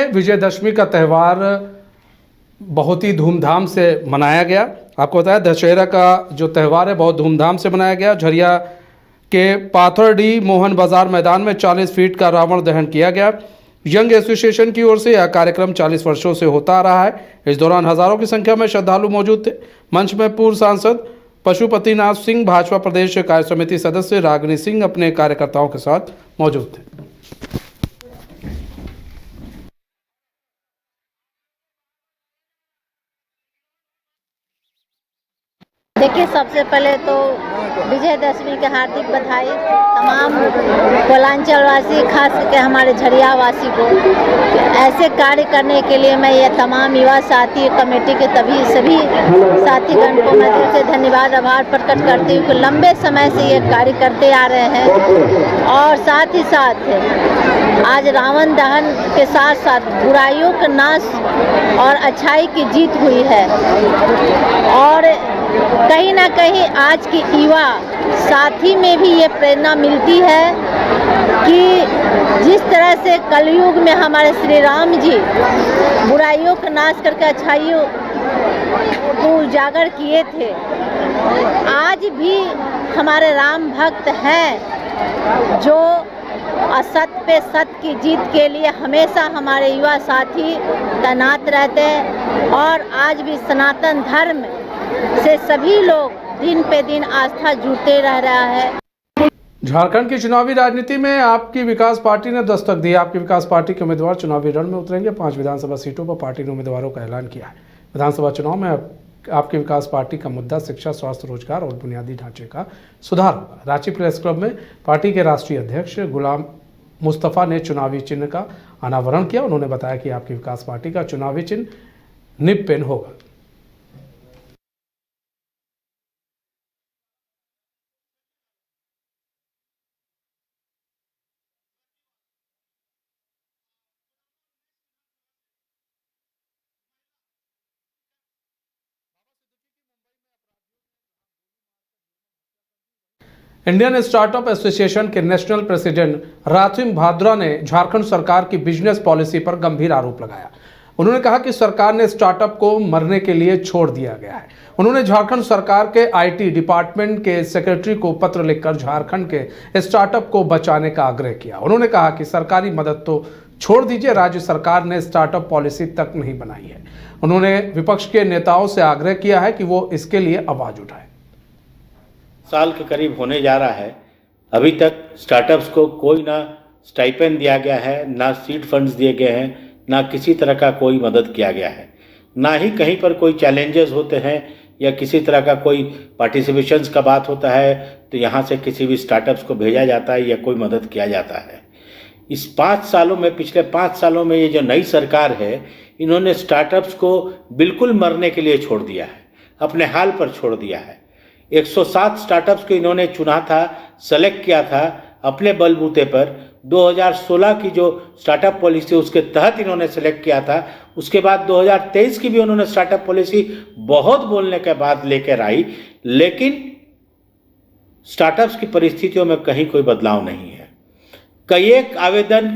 विजयदशमी का त्यौहार बहुत ही धूमधाम से मनाया गया। आपको बताया दशहरा का जो त्यौहार है बहुत धूमधाम से मनाया गया। झरिया के पाथरडी मोहन बाजार मैदान में 40 फीट का रावण दहन किया गया। यंग एसोसिएशन की ओर से यह कार्यक्रम 40 वर्षों से होता आ रहा है। इस दौरान हजारों की संख्या में श्रद्धालु मौजूद थे। मंच में पूर्व सांसद पशुपतिनाथ सिंह, भाजपा प्रदेश कार्य समिति सदस्य रागिनी सिंह अपने कार्यकर्ताओं के साथ मौजूद थे। देखिए, सबसे पहले तो विजयदशमी के हार्दिक बधाई तमाम कोलांचल वासी, खास करके हमारे झरिया वासी को। ऐसे कार्य करने के लिए मैं ये तमाम युवा साथी कमेटी के सभी साथीगण को मैं दिल से धन्यवाद आभार प्रकट करती हूँ कि लंबे समय से ये कार्य करते आ रहे हैं। और साथ ही साथ आज रावण दहन के साथ साथ बुराइयों का नाश और अच्छाई की जीत हुई है। और कहीं ना कहीं आज की युवा साथी में भी ये प्रेरणा मिलती है कि जिस तरह से कलयुग में हमारे श्री राम जी बुराइयों का नाश करके अच्छाइयों को उजागर किए थे, आज भी हमारे राम भक्त हैं जो असत्य पे सत्य की जीत के लिए हमेशा हमारे युवा साथी तैनात रहते हैं। और आज भी सनातन धर्म से सभी लोग दिन पे दिन आस्था जुड़ते रह रहा है। झारखंड की चुनावी राजनीति में आपकी विकास पार्टी ने दस्तक दी। आपकी विकास पार्टी के उम्मीदवार चुनावी रण में उतरेंगे। 5 विधानसभा सीटों पर पार्टी ने उम्मीदवारों का ऐलान किया है। विधानसभा चुनाव में आपकी विकास पार्टी का मुद्दा शिक्षा, स्वास्थ्य, रोजगार और बुनियादी ढांचे का सुधार होगा। रांची प्रेस क्लब में पार्टी के राष्ट्रीय अध्यक्ष गुलाम मुस्तफा ने चुनावी चिन्ह का अनावरण किया। उन्होंने बताया कि आपकी विकास पार्टी का चुनावी चिन्ह निब पेन होगा। इंडियन स्टार्टअप एसोसिएशन के नेशनल प्रेसिडेंट राथिम भाद्रा ने झारखंड सरकार की बिजनेस पॉलिसी पर गंभीर आरोप लगाया। उन्होंने कहा कि सरकार ने स्टार्टअप को मरने के लिए छोड़ दिया गया है। उन्होंने झारखंड सरकार के आईटी डिपार्टमेंट के सेक्रेटरी को पत्र लिखकर झारखंड के स्टार्टअप को बचाने का आग्रह किया। उन्होंने कहा कि सरकारी मदद तो छोड़ दीजिए, राज्य सरकार ने स्टार्टअप पॉलिसी तक नहीं बनाई है। उन्होंने विपक्ष के नेताओं से आग्रह किया है कि वो इसके लिए आवाज उठाए। साल के करीब होने जा रहा है, अभी तक स्टार्टअप्स को कोई ना स्टाइपेंड दिया गया है, ना सीड फंड्स दिए गए हैं, ना किसी तरह का कोई मदद किया गया है, ना ही कहीं पर कोई चैलेंजेस होते हैं या किसी तरह का कोई पार्टिसिपेशंस का बात होता है तो यहाँ से किसी भी स्टार्टअप्स को भेजा जाता है या कोई मदद किया जाता है। इस 5 सालों में, पिछले 5 सालों में ये जो नई सरकार है, इन्होंने स्टार्टअप्स को बिल्कुल मरने के लिए छोड़ दिया है, अपने हाल पर छोड़ दिया है। 107 स्टार्टअप्स को इन्होंने चुना था, सेलेक्ट किया था अपने बलबूते पर। 2016 की जो स्टार्टअप पॉलिसी उसके तहत इन्होंने सेलेक्ट किया था। उसके बाद 2023 की भी उन्होंने स्टार्टअप पॉलिसी बहुत बोलने के बाद लेकर आई, लेकिन स्टार्टअप्स की परिस्थितियों में कहीं कोई बदलाव नहीं है। कई एक आवेदन,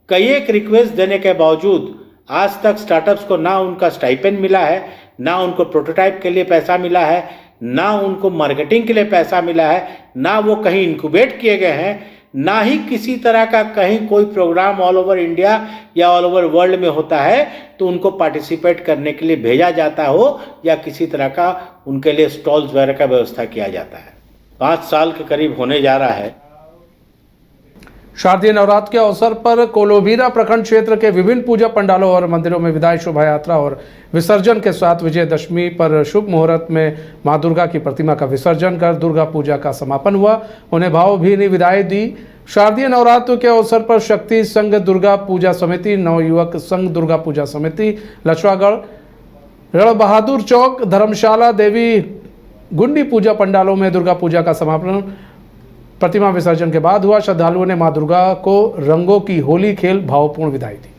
कई एक रिक्वेस्ट देने के बावजूद आज तक स्टार्टअप्स को ना उनका स्टाइपेंड मिला है, ना उनको प्रोटोटाइप के लिए पैसा मिला है, ना उनको मार्केटिंग के लिए पैसा मिला है, ना वो कहीं इंक्यूबेट किए गए हैं, ना ही किसी तरह का कहीं कोई प्रोग्राम ऑल ओवर इंडिया या ऑल ओवर वर्ल्ड में होता है तो उनको पार्टिसिपेट करने के लिए भेजा जाता हो या किसी तरह का उनके लिए स्टॉल्स वगैरह का व्यवस्था किया जाता है। 5 साल के करीब होने जा रहा है। शारदीय नवरात्र के अवसर पर कोलोबीरा प्रखंड क्षेत्र के विभिन्न पूजा पंडालों और मंदिरों में विदाई शोभा यात्रा और विसर्जन के साथ विजयदशमी पर शुभ मुहूर्त में मां दुर्गा की प्रतिमा का विसर्जन कर दुर्गा पूजा का समापन हुआ। उन्हें भावभीनी विदाई दी। शारदीय नवरात्र के अवसर पर शक्ति संघ दुर्गा पूजा समिति, नवयुवक संघ दुर्गा पूजा समिति, लछवागढ़, रण बहादुर चौक, धर्मशाला, देवी गुंडी पूजा पंडालों में दुर्गा पूजा का समापन प्रतिमा विसर्जन के बाद हुआ। श्रद्धालुओं ने मां दुर्गा को रंगों की होली खेल भावपूर्ण विदाई दी।